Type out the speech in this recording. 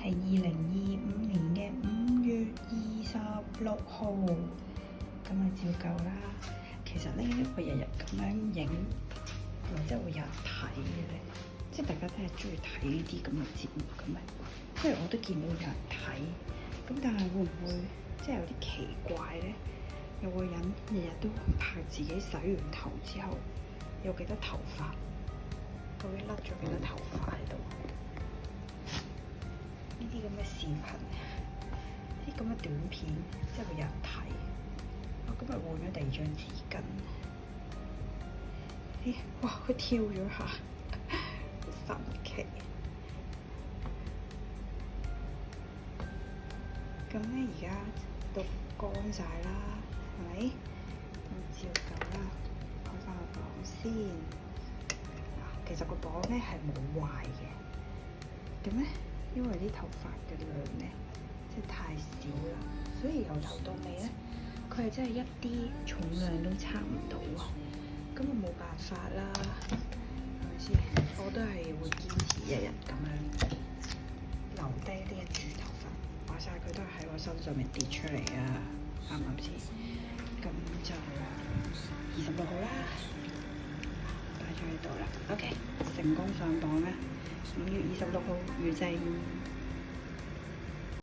係2025年嘅5月26號，咁啊照舊啦。其實咧，我日日咁樣影，係咪真係會有人睇嘅咧？即係大家都係中意睇呢啲咁嘅節目咁啊，因為我都見到有人睇，咁但係會唔會即係有啲奇怪咧？有個人日日都拍自己洗完頭之後有幾多頭髮，究竟甩咗幾多頭髮喺度？呢啲咁嘅視頻，啲咁嘅短片，真係會有人睇。我今日換咗第二張紙巾。咦？哇！佢跳咗下，好神奇。咁咧，而家都乾晒啦，係咪？咁照舊啦，開翻個磅先。其實個磅咧係冇壞嘅。咁咧，因為啲頭髮嘅量咧，即係太少啦，所以由頭到尾咧，佢係真係一啲重量都測唔到啊！咁啊冇辦法啦，係咪先？我都係會堅持日日咁樣留低呢一柱頭髮，話晒佢都係喺我身上面跌出嚟啊！啱唔啱先？咁就26號啦，擺咗喺度啦。OK，成功上磅啦！5月26號預正。